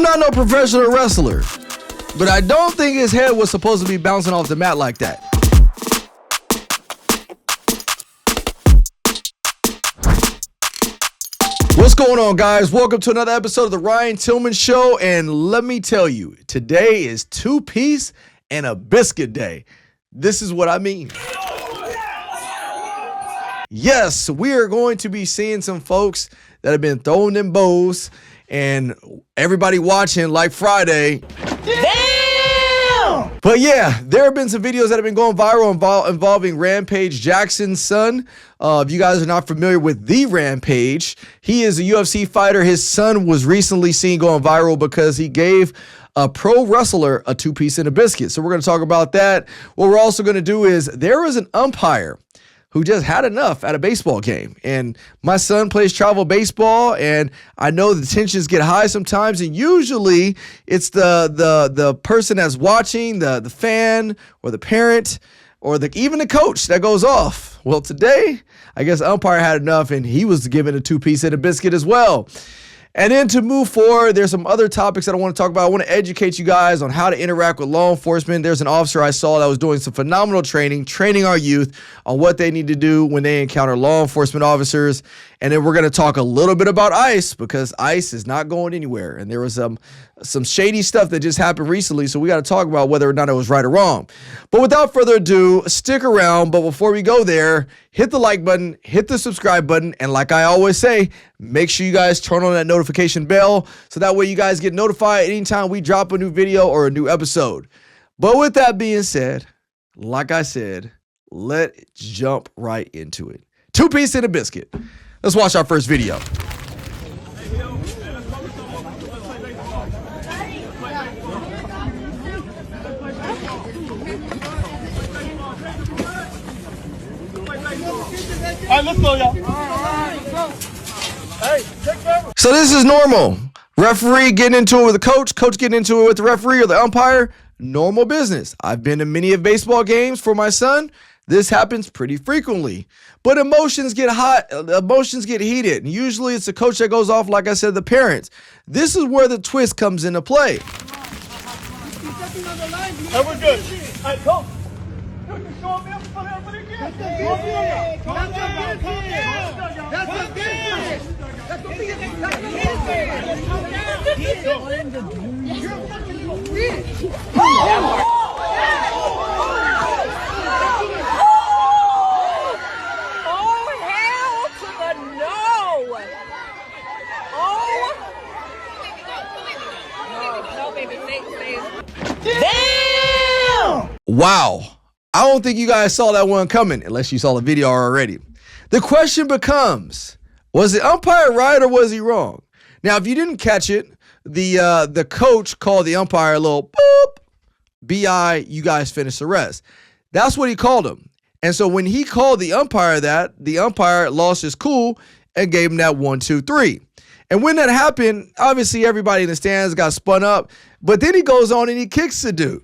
I'm not no professional wrestler, but I don't think his head was supposed to be bouncing off the mat like that. What's going on, guys? Welcome to another episode of the Ryan Tillman Show, and let me tell you, today is two-piece and a biscuit day. This is what I mean. Yes, we are going to be seeing some folks that have been throwing them bows, and everybody watching like Friday. Damn! But yeah, there have been some videos that have been going viral involving Rampage Jackson's son. If you guys are not familiar with the Rampage, he is a UFC fighter. His son was recently seen going viral because he gave a pro wrestler a two-piece and a biscuit. So we're going to talk about that. What we're also going to do is there is an umpire who just had enough at a baseball game. And my son plays travel baseball, and I know the tensions get high sometimes, and usually it's the person that's watching, the fan or the parent or even the coach that goes off. Well, today, I guess umpire had enough, and he was given a two-piece and a biscuit as well. And then to move forward, there's some other topics that I want to talk about. I want to educate you guys on how to interact with law enforcement. There's an officer I saw that was doing some phenomenal training our youth on what they need to do when they encounter law enforcement officers. And then we're going to talk a little bit about ICE, because ICE is not going anywhere. And there was some shady stuff that just happened recently, so we got to talk about whether or not it was right or wrong. But without further ado, stick around. But before we go there, hit the like button, hit the subscribe button, and like I always say, make sure you guys turn on that notification bell so that way you guys get notified anytime we drop a new video or a new episode. But with that being said, like I said, let's jump right into it. Two-piece and a biscuit. Let's watch our first video. All right, let's go, y'all. Hey, so this is normal. Referee getting into it with the coach getting into it with the referee or the umpire. Normal business. I've been to many of baseball games for my son. This happens pretty frequently. But emotions get hot, emotions get heated. And usually it's the coach that goes off, like I said, the parents. This is where the twist comes into play. Hey, we're good. All right, go. Wow. I don't think you guys saw that one coming unless you saw the video already. The question becomes, was the umpire right or was he wrong? Now, if you didn't catch it, the coach called the umpire a little boop, B.I., you guys finish the rest. That's what he called him. And so when he called the umpire that, the umpire lost his cool and gave him that 1, 2, 3. And when that happened, obviously everybody in the stands got spun up, but then he goes on and he kicks the dude.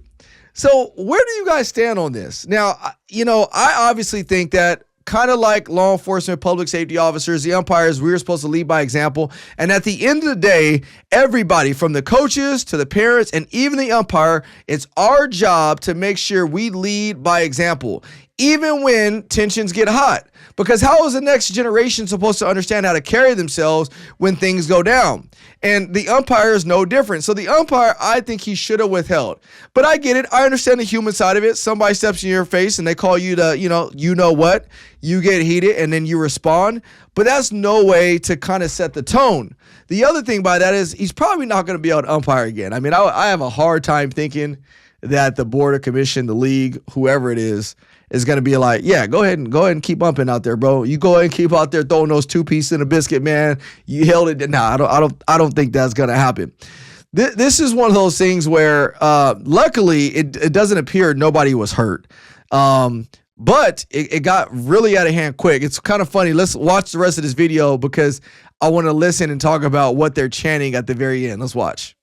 So where do you guys stand on this? Now, I obviously think that kind of like law enforcement, public safety officers, the umpires, we're supposed to lead by example. And at the end of the day, everybody from the coaches to the parents and even the umpire, it's our job to make sure we lead by example, even when tensions get hot. Because how is the next generation supposed to understand how to carry themselves when things go down? And the umpire is no different. So the umpire, I think he should have withheld. But I get it. I understand the human side of it. Somebody steps in your face and they call you to, you know what? You get heated and then you respond. But that's no way to kind of set the tone. The other thing by that is he's probably not going to be able to umpire again. I mean, I have a hard time thinking that the board of commission, the league, whoever it is going to be like, yeah, go ahead and keep bumping out there, bro. You go ahead and keep out there throwing those two-piece and a biscuit, man. You held it. Nah, I don't think that's going to happen. This is one of those things where, luckily, it doesn't appear nobody was hurt. But it got really out of hand quick. It's kind of funny. Let's watch the rest of this video because I want to listen and talk about what they're chanting at the very end. Let's watch.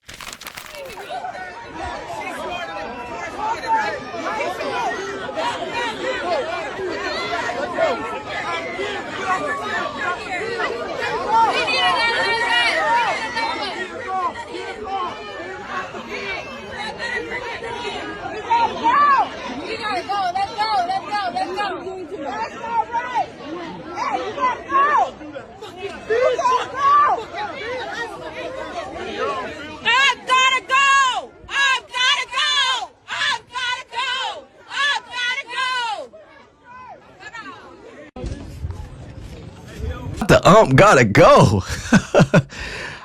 The ump gotta go.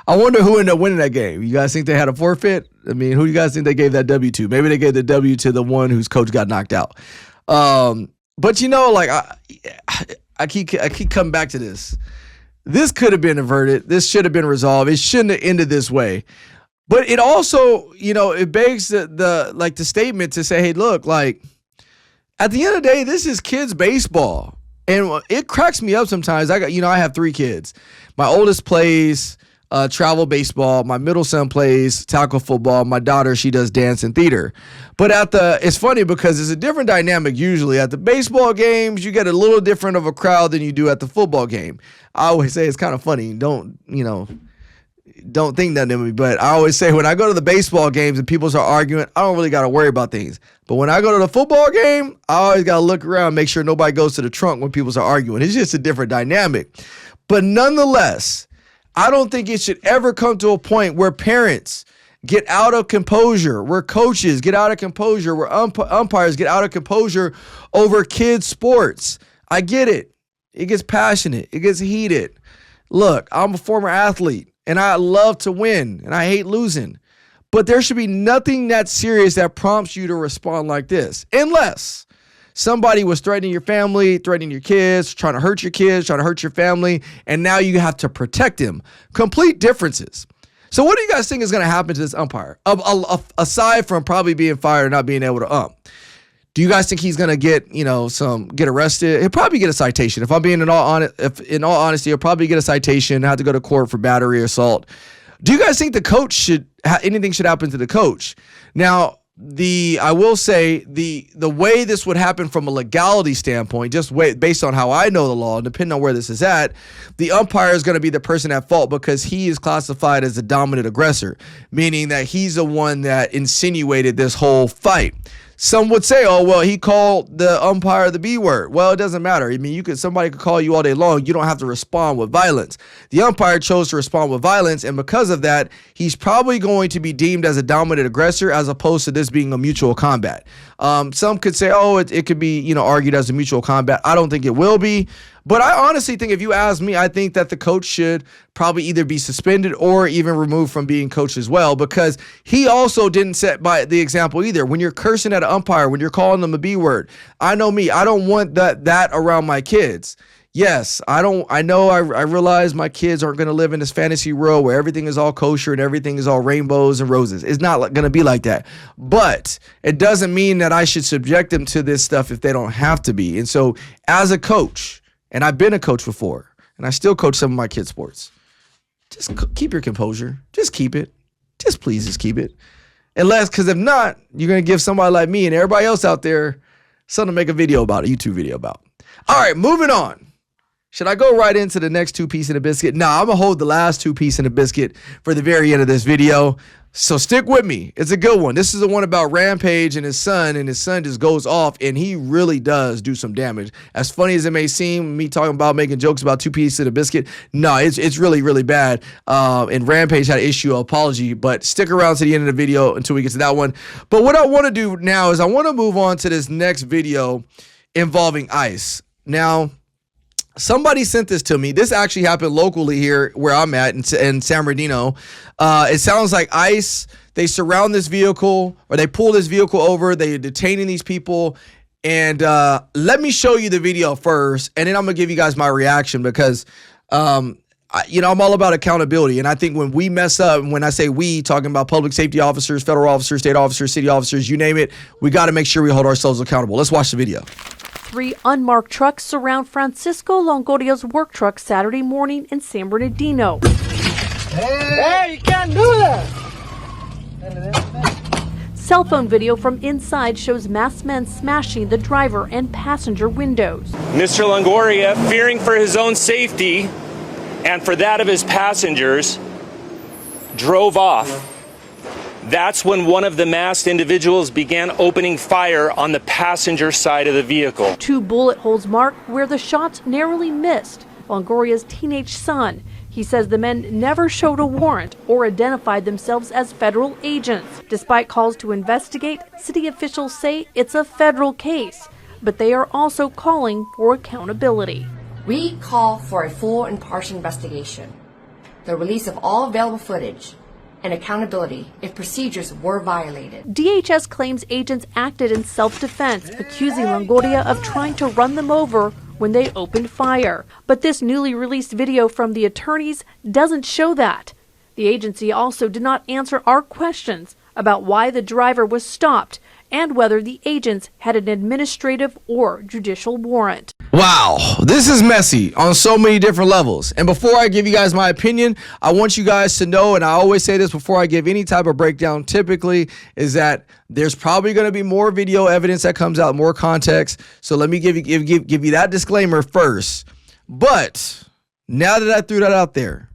I wonder who ended up winning that game. You guys think they had a forfeit? I mean, who do you guys think they gave that W to? Maybe they gave the W to the one whose coach got knocked out. But you know, like I keep coming back to this. This could have been averted. This should have been resolved. It shouldn't have ended this way. But it also, you know, it begs the statement to say, hey, look, like at the end of the day, this is kids baseball. And it cracks me up sometimes. I have 3 kids. My oldest plays travel baseball. My middle son plays tackle football. My daughter, she does dance and theater. But it's funny because it's a different dynamic usually. At the baseball games, you get a little different of a crowd than you do at the football game. I always say it's kind of funny. Don't think nothing of me, but I always say when I go to the baseball games and people start arguing, I don't really got to worry about things. But when I go to the football game, I always got to look around, make sure nobody goes to the trunk when people start arguing. It's just a different dynamic. But nonetheless, I don't think it should ever come to a point where parents get out of composure, where coaches get out of composure, where umpires get out of composure over kids' sports. I get it. It gets passionate. It gets heated. Look, I'm a former athlete. And I love to win, and I hate losing. But there should be nothing that serious that prompts you to respond like this. Unless somebody was threatening your family, threatening your kids, trying to hurt your kids, trying to hurt your family, and now you have to protect them. Complete differences. So what do you guys think is going to happen to this umpire? Aside from probably being fired and not being able to ump. Do you guys think he's gonna get arrested? He'll probably get a citation. If I'm being in all honesty, he'll probably get a citation, have to go to court for battery or assault. Do you guys think the coach anything should happen to the coach? Now, I will say the way this would happen from a legality standpoint, based on how I know the law, and depending on where this is at, the umpire is going to be the person at fault because he is classified as a dominant aggressor, meaning that he's the one that insinuated this whole fight. Some would say, oh, well, he called the umpire the B word. Well, it doesn't matter. I mean, somebody could call you all day long. You don't have to respond with violence. The umpire chose to respond with violence, and because of that, he's probably going to be deemed as a dominant aggressor as opposed to this being a mutual combat. Some could say, oh, it could be, argued as a mutual combat. I don't think it will be. But I honestly think, if you ask me, I think that the coach should probably either be suspended or even removed from being coach as well, because he also didn't set by the example either. When you're cursing at an umpire, when you're calling them a B word, I know me, I don't want that around my kids. Yes, I realize my kids aren't going to live in this fantasy world where everything is all kosher and everything is all rainbows and roses. It's not going to be like that. But it doesn't mean that I should subject them to this stuff if they don't have to be. And so as a coach, and I've been a coach before, and I still coach some of my kids' sports, just keep your composure. Just keep it. Please just keep it. Because if not, you're going to give somebody like me and everybody else out there something to make a video about, a YouTube video about. All right, moving on. Should I go right into the next 2 pieces in the biscuit? Nah, I'm going to hold the last 2 pieces in the biscuit for the very end of this video. So stick with me. It's a good one. This is the one about Rampage and his son just goes off, and he really does do some damage. As funny as it may seem, me talking about making jokes about 2 pieces of the biscuit, no, it's really, really bad. And Rampage had an issue of apology, but stick around to the end of the video until we get to that one. But what I want to do now is I want to move on to this next video involving ICE. Now, somebody sent this to me. This actually happened locally here where I'm at in San Bernardino. It sounds like ICE, they surround this vehicle, or they pull this vehicle over. They're detaining these people. And let me show you the video first, and then I'm going to give you guys my reaction because, I'm all about accountability. And I think when we mess up, and when I say we, talking about public safety officers, federal officers, state officers, city officers, you name it, we got to make sure we hold ourselves accountable. Let's watch the video. 3 unmarked trucks surround Francisco Longoria's work truck Saturday morning in San Bernardino. Hey, you can't do that! Cell phone video from inside shows masked men smashing the driver and passenger windows. Mr. Longoria, fearing for his own safety and for that of his passengers, drove off. That's when one of the masked individuals began opening fire on the passenger side of the vehicle. 2 bullet holes mark where the shots narrowly missed. Longoria's teenage son. He says the men never showed a warrant or identified themselves as federal agents. Despite calls to investigate, city officials say it's a federal case, but they are also calling for accountability. We call for a full and impartial investigation, the release of all available footage, and accountability if procedures were violated. DHS claims agents acted in self-defense, accusing Longoria of trying to run them over when they opened fire. But this newly released video from the attorneys doesn't show that. The agency also did not answer our questions about why the driver was stopped and whether the agents had an administrative or judicial warrant. Wow, this is messy on so many different levels. And before I give you guys my opinion, I want you guys to know, and I always say this before I give any type of breakdown typically, is that there's probably going to be more video evidence that comes out, more context. So let me give you that disclaimer first. But now that I threw that out there,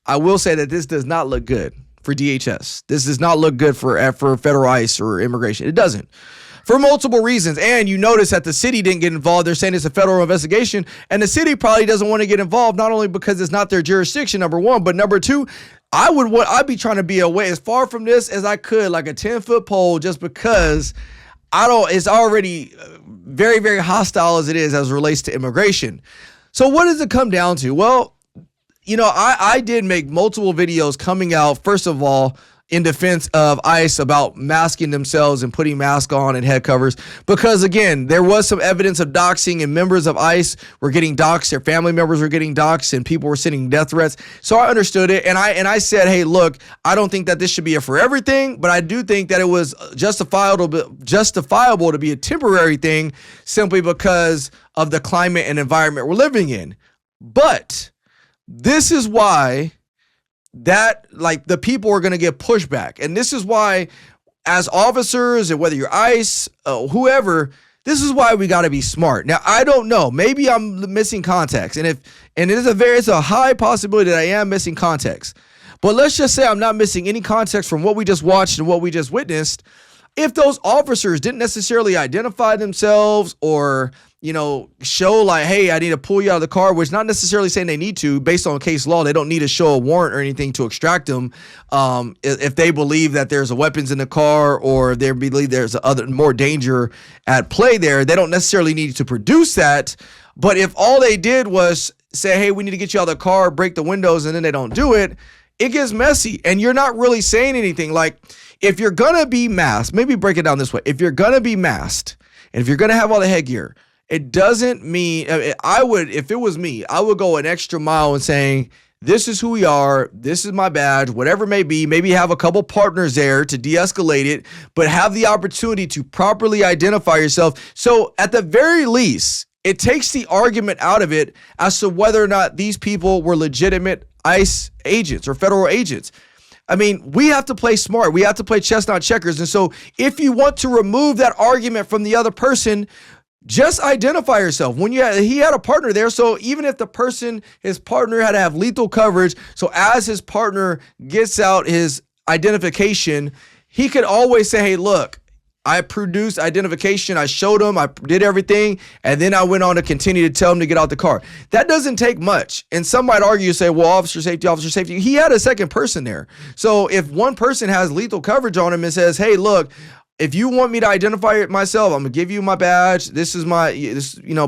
I will say that this does not look good for DHS. This does not look good for federal ICE or immigration. It doesn't. For multiple reasons. And you notice that the city didn't get involved. They're saying it's a federal investigation. And the city probably doesn't want to get involved, not only because it's not their jurisdiction, number one, but number two, I'd be trying to be away as far from this as I could, like a 10-foot pole, just because it's already very, very hostile as it is as it relates to immigration. So what does it come down to? Well, you know, I did make multiple videos coming out, first of all, in defense of ICE about masking themselves and putting masks on and head covers. Because again, there was some evidence of doxing and members of ICE were getting doxed, their family members were getting doxed, and people were sending death threats. So I understood it. And I said, hey, look, I don't think that this should be a for everything, but I do think that it was justifiable to be a temporary thing simply because of the climate and environment we're living in. But this is why the people are going to get pushback. And this is why, as officers, and whether you're ICE, whoever, this is why we got to be smart. Now, I don't know. Maybe I'm missing context. And it's a high possibility that I am missing context. But let's just say I'm not missing any context from what we just watched and what we just witnessed. If those officers didn't necessarily identify themselves or, you know, show like, hey, I need to pull you out of the car, which not necessarily saying they need to, based on case law, they don't need to show a warrant or anything to extract them. If they believe that there's weapons in the car or they believe there's more danger at play there, they don't necessarily need to produce that. But if all they did was say, hey, we need to get you out of the car, break the windows, and then they don't do it, it gets messy. And you're not really saying anything. Like, if you're going to be masked, maybe break it down this way. If you're going to be masked and if you're going to have all the headgear, it doesn't mean, if it was me, I would go an extra mile in saying, this is who we are, this is my badge, whatever it may be, maybe have a couple partners there to de-escalate it, but have the opportunity to properly identify yourself. So at the very least, it takes the argument out of it as to whether or not these people were legitimate ICE agents or federal agents. I mean, we have to play smart. We have to play chess, not checkers. And so if you want to remove that argument from the other person, just identify yourself. He had a partner there. So even if his partner had to have lethal coverage, so as his partner gets out his identification, he could always say, hey, look, I produced identification. I showed him. I did everything. And then I went on to continue to tell him to get out the car. That doesn't take much. And some might argue, say, well, officer safety. He had a second person there. So if one person has lethal coverage on him and says, hey, look, if you want me to identify myself, I'm going to give you my badge. This is blah,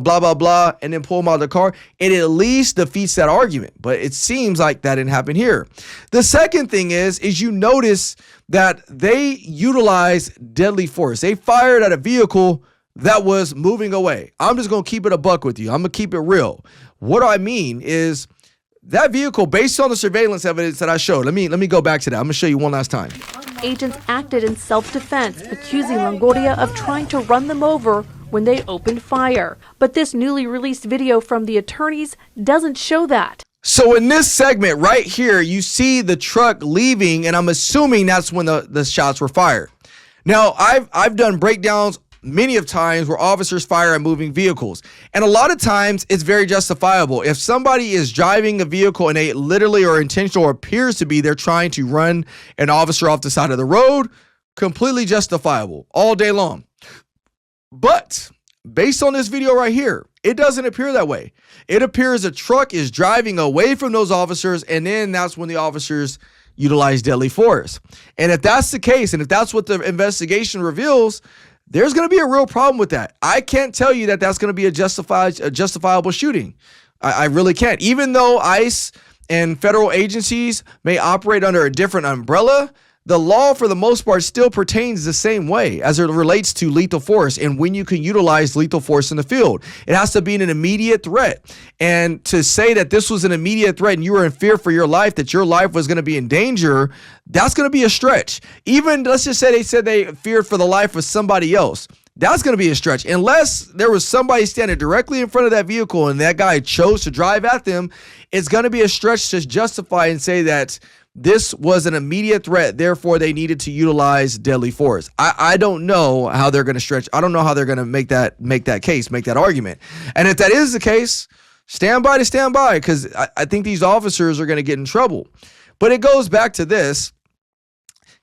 blah, blah, and then pull him out of the car. It at least defeats that argument. But it seems like that didn't happen here. The second thing is you notice that they utilized deadly force. They fired at a vehicle that was moving away. I'm just going to keep it a buck with you. I'm going to keep it real. What I mean is that vehicle, based on the surveillance evidence that I showed, let me go back to that. I'm going to show you one last time. Agents acted in self-defense, accusing Longoria of trying to run them over when they opened fire. But this newly released video from the attorneys doesn't show that. So in this segment right here, you see the truck leaving, and I'm assuming that's when the shots were fired. Now, I've done breakdowns many of times where officers fire at moving vehicles. And a lot of times it's very justifiable. If somebody is driving a vehicle and they literally or intentional or appears to be, they're trying to run an officer off the side of the road, completely justifiable all day long. But based on this video right here, it doesn't appear that way. It appears a truck is driving away from those officers, and then that's when the officers utilize deadly force. And if that's the case, and if that's what the investigation reveals, there's going to be a real problem with that. I can't tell you that that's going to be a justifiable shooting. I really can't. Even though ICE and federal agencies may operate under a different umbrella, the law for the most part still pertains the same way as it relates to lethal force and when you can utilize lethal force in the field. It has to be an immediate threat. And to say that this was an immediate threat and you were in fear for your life, that your life was going to be in danger, that's going to be a stretch. Even, let's just say they said they feared for the life of somebody else. That's going to be a stretch. Unless there was somebody standing directly in front of that vehicle and that guy chose to drive at them, it's going to be a stretch to justify and say that this was an immediate threat, therefore they needed to utilize deadly force. I don't know how they're going to stretch. I don't know how they're going to make that case, make that argument. And if that is the case, stand by, because I think these officers are going to get in trouble. But it goes back to this,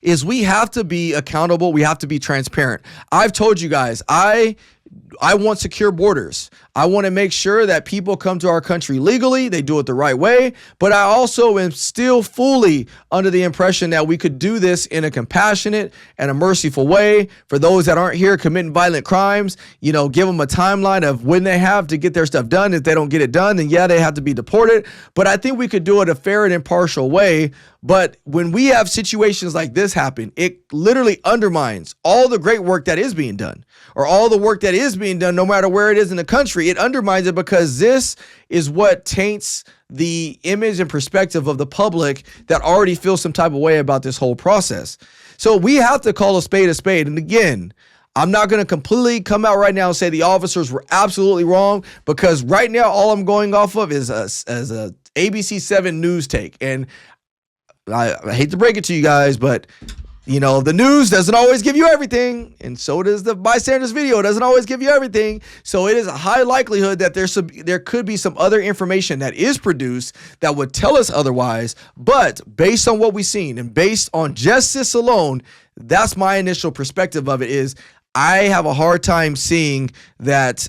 is we have to be accountable. We have to be transparent. I've told you guys, I want secure borders. I want to make sure that people come to our country legally, they do it the right way, but I also am still fully under the impression that we could do this in a compassionate and a merciful way for those that aren't here committing violent crimes. You know, give them a timeline of when they have to get their stuff done. If they don't get it done, then yeah, they have to be deported. But I think we could do it a fair and impartial way. But when we have situations like this happen, it literally undermines all the great work that is being done, or all the work that is being done, no matter where it is in the country. It undermines it because this is what taints the image and perspective of the public that already feels some type of way about this whole process. So we have to call a spade a spade. And again, I'm not going to completely come out right now and say the officers were absolutely wrong, because right now all I'm going off of is a ABC 7 news take. And I hate to break it to you guys, but you know, the news doesn't always give you everything, and so does the bystanders video. It doesn't always give you everything. So it is a high likelihood that there could be some other information that is produced that would tell us otherwise. But based on what we've seen and based on just this alone, that's my initial perspective of it. Is I have a hard time seeing that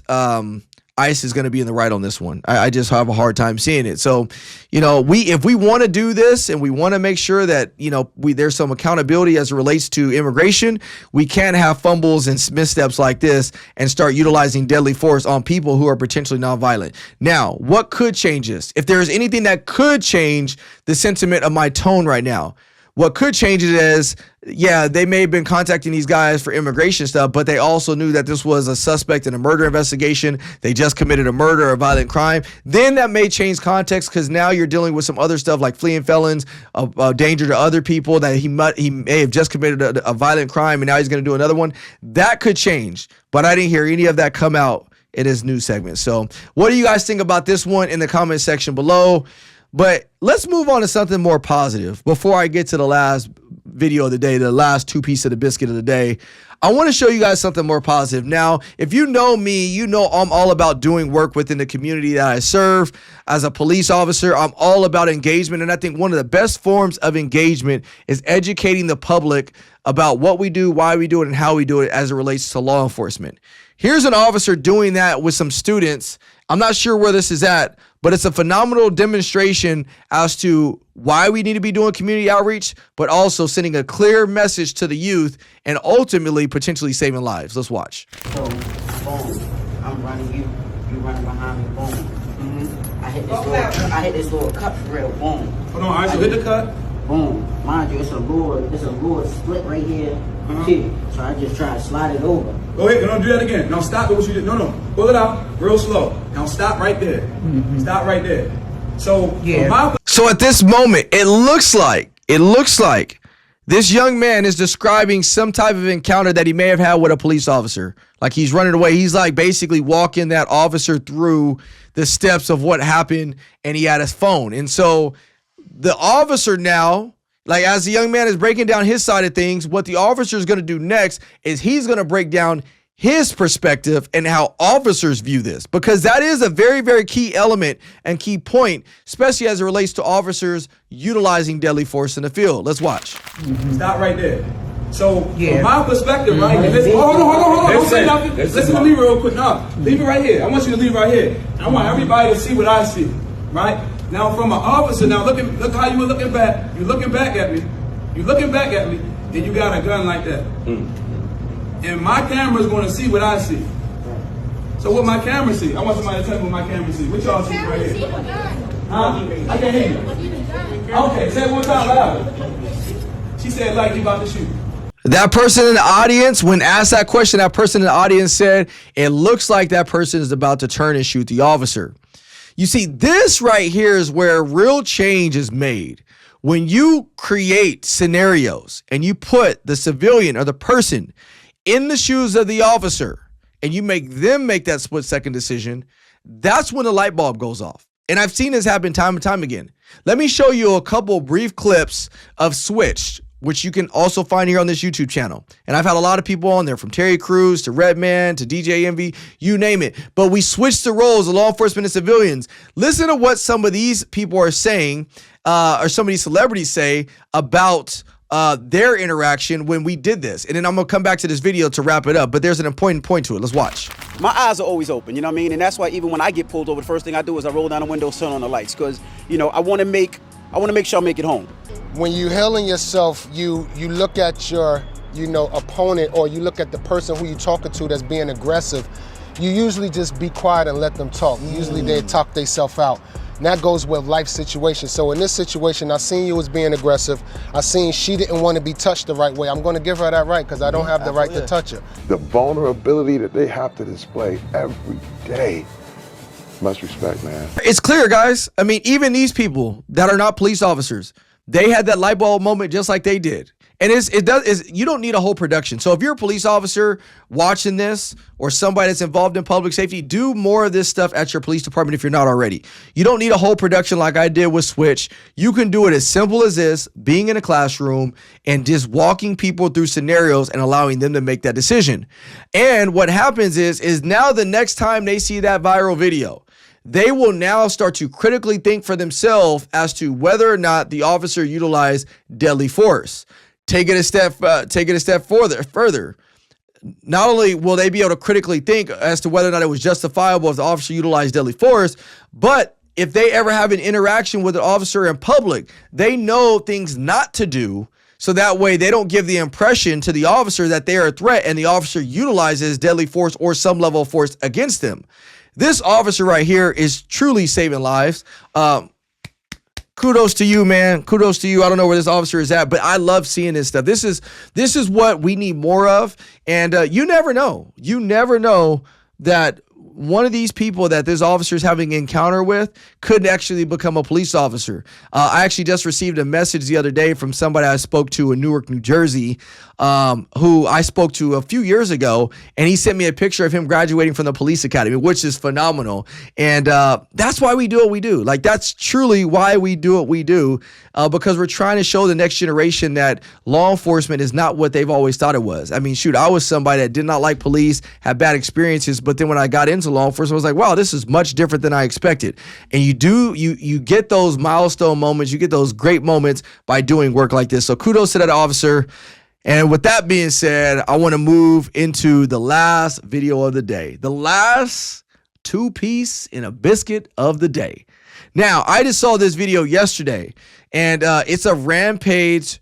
ICE is going to be in the right on this one. I just have a hard time seeing it. So, you know, if we want to do this and we want to make sure that, you know, there's some accountability as it relates to immigration, we can't have fumbles and missteps like this and start utilizing deadly force on people who are potentially nonviolent. Now, what could change this? If there's anything that could change the sentiment of my tone right now, what could change it is, yeah, they may have been contacting these guys for immigration stuff, but they also knew that this was a suspect in a murder investigation. They just committed a murder or violent crime. Then that may change context, because now you're dealing with some other stuff like fleeing felons, danger to other people, that he may have just committed a violent crime and now he's going to do another one. That could change, but I didn't hear any of that come out in his news segment. So what do you guys think about this one in the comment section below? But let's move on to something more positive before I get to the last video of the day, the last two pieces of the biscuit of the day. I want to show you guys something more positive. Now, if you know me, you know I'm all about doing work within the community that I serve. As a police officer, I'm all about engagement. And I think one of the best forms of engagement is educating the public about what we do, why we do it, and how we do it as it relates to law enforcement. Here's an officer doing that with some students. I'm not sure where this is at, but it's a phenomenal demonstration as to why we need to be doing community outreach, but also sending a clear message to the youth and ultimately potentially saving lives. Let's watch. So, boom, I'm running you running behind me, boom. Mm-hmm. I hit this little cut for real, boom. Hold on, all right, so hit the cut. Boom. Mind you, it's a lower split right here, too. So I just try to slide it over. Go ahead, don't do that again. Now stop it, what you did. No, pull it out real slow. Now stop right there. Stop right there. So, yeah. So at this moment, it looks like this young man is describing some type of encounter that he may have had with a police officer. Like he's running away. He's like basically walking that officer through the steps of what happened, and he had his phone. And so the officer now, like as the young man is breaking down his side of things, what the officer is going to do next is he's going to break down his perspective and how officers view this, because that is a very, very key element and key point, especially as it relates to officers utilizing deadly force in the field. Let's watch. Stop right there. So from my perspective, right? And hold on. Don't say nothing. Listen to me real quick. No, leave it right here. I want you to leave it right here. I want everybody to see what I see, right? Now from an officer, now look how you were looking back. You're looking back at me. You're looking back at me, and you got a gun like that. And my camera's going to see what I see. So what my camera see? I want somebody to tell me what my camera see. What y'all see right here? Huh? I can't hear you. Okay, say it one time loud. She said like you about to shoot. That person in the audience, when asked that question, that person in the audience said, it looks like that person is about to turn and shoot the officer. You see, this right here is where real change is made. When you create scenarios and you put the civilian or the person in the shoes of the officer and you make them make that split-second decision, that's when the light bulb goes off. And I've seen this happen time and time again. Let me show you a couple brief clips of Switched, which you can also find here on this YouTube channel. And I've had a lot of people on there, from Terry Crews to Redman to DJ Envy, you name it. But we switched the roles of law enforcement and civilians. Listen to what some of these people are saying, or some of these celebrities say about their interaction when we did this. And then I'm gonna come back to this video to wrap it up, but there's an important point to it. Let's watch. My eyes are always open, you know what I mean? And that's why even when I get pulled over, the first thing I do is I roll down the window, turn on the lights, because, you know, I want to make sure I make it home. When you healing yourself, you look at your, opponent, or you look at the person who you're talking to that's being aggressive. You usually just be quiet and let them talk. Usually they talk themselves out. And that goes with life situations. So in this situation, I seen you as being aggressive. I seen she didn't want to be touched the right way. I'm going to give her that right because I don't have the right to touch her. The vulnerability that they have to display every day. Much respect, man. It's clear, guys. I mean, even these people that are not police officers, they had that light bulb moment just like they did. And you don't need a whole production. So if you're a police officer watching this, or somebody that's involved in public safety, do more of this stuff at your police department if you're not already. You don't need a whole production like I did with Switch. You can do it as simple as this, being in a classroom and just walking people through scenarios and allowing them to make that decision. And what happens is now the next time they see that viral video, they will now start to critically think for themselves as to whether or not the officer utilized deadly force. Take it a step further. Not only will they be able to critically think as to whether or not it was justifiable if the officer utilized deadly force, but if they ever have an interaction with an officer in public, they know things not to do, so that way they don't give the impression to the officer that they are a threat and the officer utilizes deadly force or some level of force against them. This officer right here is truly saving lives. Kudos to you, man. Kudos to you. I don't know where this officer is at, but I love seeing this stuff. This is what we need more of. And you never know. You never know that one of these people that this officer is having an encounter with could actually become a police officer. I actually just received a message the other day from somebody I spoke to in Newark, New Jersey, who I spoke to a few years ago, and he sent me a picture of him graduating from the police academy, which is phenomenal. And that's why we do what we do. Like, that's truly why we do what we do, because we're trying to show the next generation that law enforcement is not what they've always thought it was. I mean, shoot, I was somebody that did not like police, had bad experiences, but then when I got into law enforcement, I was like, wow, this is much different than I expected. And you get those milestone moments, you get those great moments by doing work like this. So kudos to that officer. And with that being said, I want to move into the last video of the day, the last two-piece in a biscuit of the day. Now, I just saw this video yesterday, and it's a Rampage's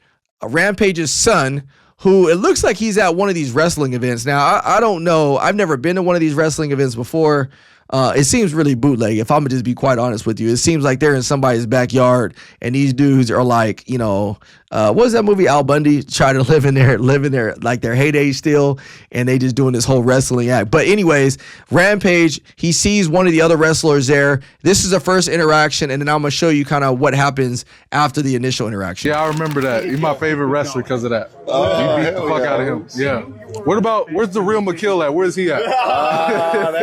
son, who it looks like he's at one of these wrestling events. Now, I don't know. I've never been to one of these wrestling events before. It seems really bootleg, if I'm gonna just be quite honest with you. It seems like they're in somebody's backyard, and these dudes are like, what was that movie, Al Bundy, trying to live in their like their heyday still, and they just doing this whole wrestling act. But anyways, Rampage, he sees one of the other wrestlers there. This is the first interaction, and then I'm gonna show you kind of what happens after the initial interaction. Yeah, I remember that. He's my favorite wrestler because of that. You beat the fuck out of him. Yeah. Where's the real McKill at? Where's he at?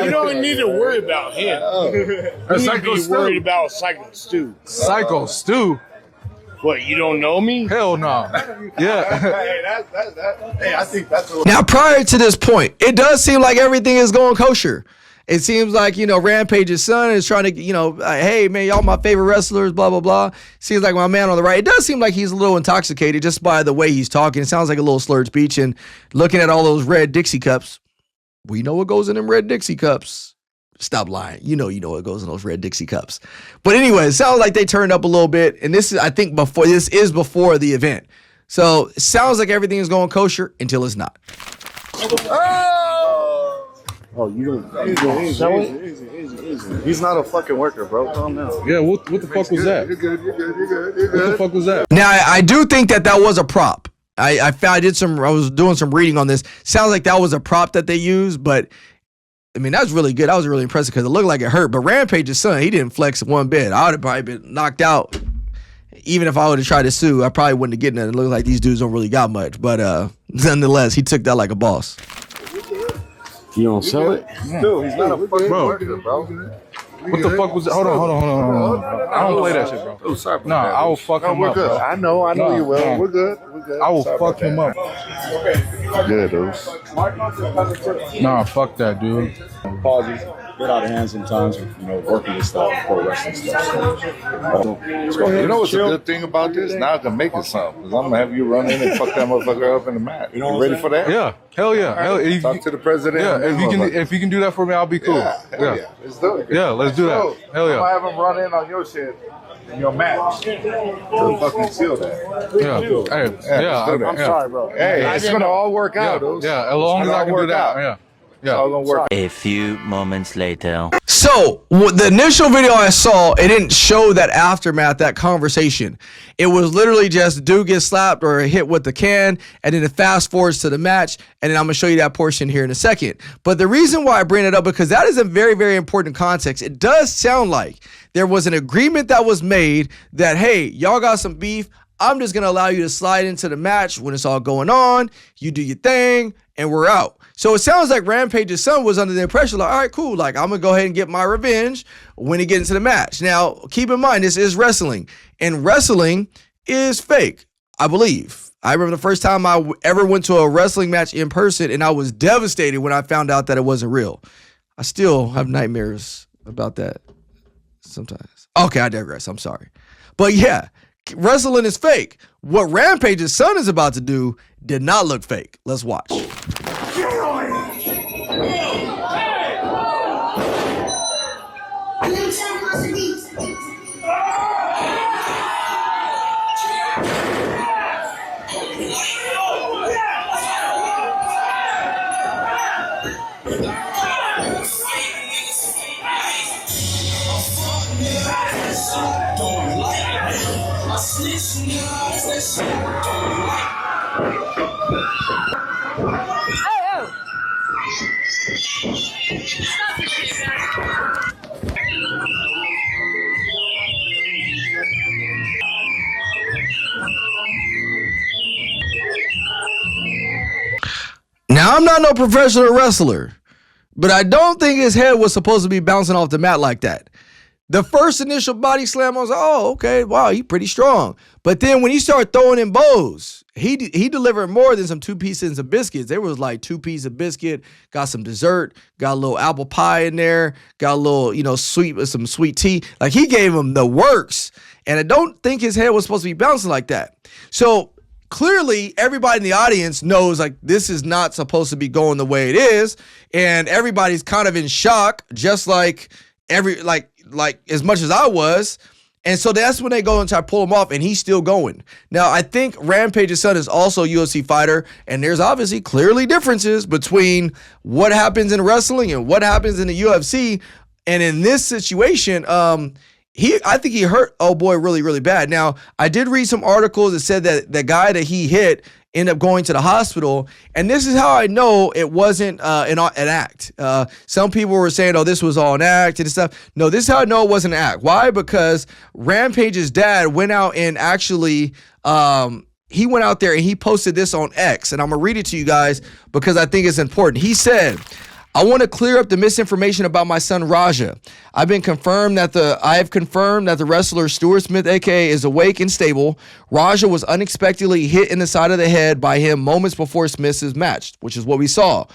You don't need to worry about him. You need to be worried about Syko Stu. Syko Stu? What, you don't know me? Hell no. Yeah. Hey, I think that's a Now, prior to this point, it does seem like everything is going kosher. It seems like, Rampage's son is trying to, hey, man, y'all my favorite wrestlers, blah, blah, blah. Seems like my man on the right. It does seem like he's a little intoxicated just by the way he's talking. It sounds like a little slurred speech. And looking at all those red Dixie cups, we know what goes in them red Dixie cups. Stop lying. You know what goes in those red Dixie cups. But anyway, it sounds like they turned up a little bit. And this is, I think, before the event. So it sounds like everything is going kosher until it's not. Oh, you don't sell it? Easy. He's not a fucking worker, bro. Calm down. Yeah, what the fuck was that? You're good. What the fuck was that? Now, I do think that was a prop. I was doing some reading on this. Sounds like that was a prop that they used, but I mean, that was really good. I was really impressed because it looked like it hurt. But Rampage's son, he didn't flex one bit. I would have probably been knocked out. Even if I would have tried to sue, I probably wouldn't have gotten it. It looks like these dudes don't really got much. But nonetheless, he took that like a boss. You don't sell it? Dude, he's not a fucking worker, bro. What the fuck was that? Hold on. I don't play that shit, bro. Oh, sorry. No, I will fuck him up, bro. I know you will. No. We're good. I will fuck him up. Good, dude. Nah, fuck that, dude. Apologies. Get out of hand sometimes, working this stuff, pro wrestling stuff. So, let's go ahead. You know what's a good thing about this? Now I can make it something. Because I'm going to have you run in and fuck that motherfucker up in the mat. You ready for that? Yeah. Hell yeah. Right. Talk to the president. Yeah, if you can do that for me, I'll be cool. Yeah. Let's do it. Yeah, let's do that. Hell yeah. I'm going to have him run in on your shit. In your match. To fucking seal that. Yeah. I'm sorry, bro. Hey, it's going to all work out, dude. Yeah, as long as I can do that. Yeah. A few moments later. So the initial video I saw, it didn't show that aftermath, that conversation. It was literally just dude gets slapped or hit with the can, and then it fast forwards to the match, and then I'm gonna show you that portion here in a second. But the reason why I bring it up, because that is a very, very important context. It does sound like there was an agreement that was made that, hey, y'all got some beef. I'm just gonna allow you to slide into the match when it's all going on. You do your thing, and we're out. So it sounds like Rampage's son was under the impression, like, all right, cool. Like, I'm going to go ahead and get my revenge when he gets into the match. Now, keep in mind, this is wrestling. And wrestling is fake, I believe. I remember the first time I ever went to a wrestling match in person, and I was devastated when I found out that it wasn't real. I still have nightmares about that sometimes. Okay, I digress. I'm sorry. But yeah, wrestling is fake. What Rampage's son is about to do did not look fake. Let's watch. Now, I'm not no professional wrestler, but I don't think his head was supposed to be bouncing off the mat like that. The first initial body slam, I was like, oh, okay, wow, he's pretty strong. But then when he started throwing in bows, he delivered more than some 2 pieces of biscuits. There was like 2 pieces of biscuit, got some dessert, got a little apple pie in there, got a little, some sweet tea. Like, he gave him the works. And I don't think his head was supposed to be bouncing like that. So clearly, everybody in the audience knows, like, this is not supposed to be going the way it is. And everybody's kind of in shock, just like as much as I was. And so that's when they go and try to pull him off, and he's still going. Now, I think Rampage's son is also a UFC fighter, and there's obviously clearly differences between what happens in wrestling and what happens in the UFC. And in this situation, I think he hurt old boy really, really bad. Now, I did read some articles that said that the guy that he hit ended up going to the hospital, and this is how I know it wasn't an act. Some people were saying, oh, this was all an act and stuff. No, this is how I know it wasn't an act. Why? Because Rampage's dad went out and actually he went out there and he posted this on X, and I'm going to read it to you guys because I think it's important. He said, I want to clear up the misinformation about my son Raja. I have confirmed that the wrestler Stuart Smith, aka, is awake and stable. Raja was unexpectedly hit in the side of the head by him moments before Smith's match, which is what we saw.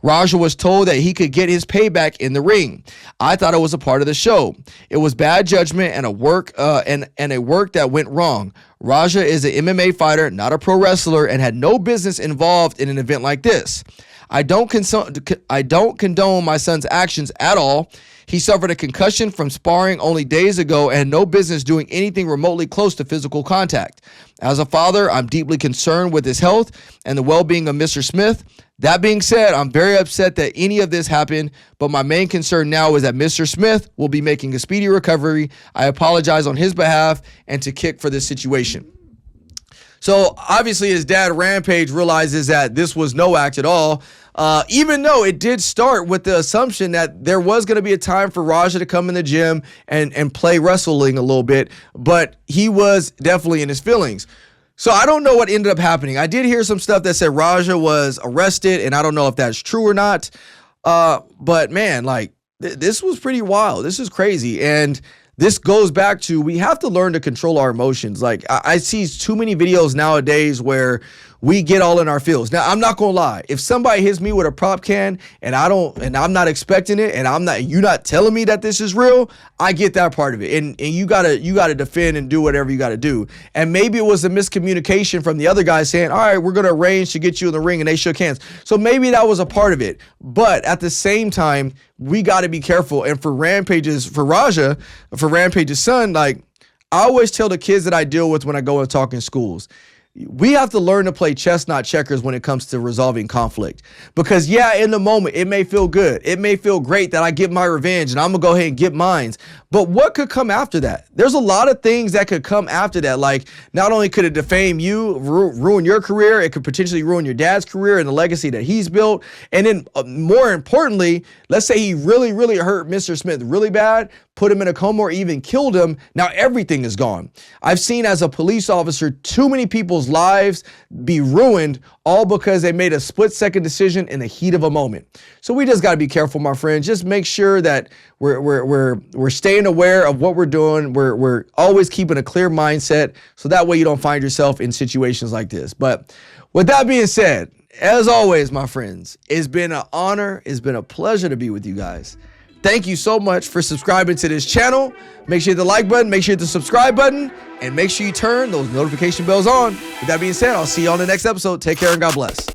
Raja was told that he could get his payback in the ring. I thought it was a part of the show. It was bad judgment and a work that went wrong. Raja is an MMA fighter, not a pro wrestler, and had no business involved in an event like this. I don't condone my son's actions at all. He suffered a concussion from sparring only days ago and had no business doing anything remotely close to physical contact. As a father, I'm deeply concerned with his health and the well-being of Mr. Smith. That being said, I'm very upset that any of this happened, but my main concern now is that Mr. Smith will be making a speedy recovery. I apologize on his behalf and to Kick for this situation. So obviously his dad, Rampage, realizes that this was no act at all, even though it did start with the assumption that there was going to be a time for Raja to come in the gym and play wrestling a little bit, but he was definitely in his feelings. So I don't know what ended up happening. I did hear some stuff that said Raja was arrested, and I don't know if that's true or not. But man, like this was pretty wild. This is crazy. And this goes back to, we have to learn to control our emotions. Like I see too many videos nowadays where we get all in our feels. Now, I'm not gonna lie. If somebody hits me with a prop can and I'm not expecting it, and you're not telling me that this is real, I get that part of it. And you gotta defend and do whatever you gotta do. And maybe it was a miscommunication from the other guy saying, all right, we're gonna arrange to get you in the ring, and they shook hands. So maybe that was a part of it. But at the same time, we gotta be careful. And for Rampage's son, like I always tell the kids that I deal with when I go and talk in schools, we have to learn to play chess, not checkers, when it comes to resolving conflict. Because yeah, in the moment, it may feel good. It may feel great that I get my revenge and I'm gonna go ahead and get mine. But what could come after that? There's a lot of things that could come after that. Like, not only could it defame you, ruin your career, it could potentially ruin your dad's career and the legacy that he's built. And then more importantly, let's say he really, really hurt Mr. Smith really bad, put him in a coma, or even killed him. Now everything is gone. I've seen as a police officer too many people's lives be ruined all because they made a split-second decision in the heat of a moment. So we just got to be careful, my friends. Just make sure that we're staying aware of what we're doing. We're always keeping a clear mindset, so that way you don't find yourself in situations like this. But with that being said, as always, my friends, it's been an honor. It's been a pleasure to be with you guys. Thank you so much for subscribing to this channel. Make sure you hit the like button, make sure you hit the subscribe button, and make sure you turn those notification bells on. With that being said, I'll see you on the next episode. Take care and God bless.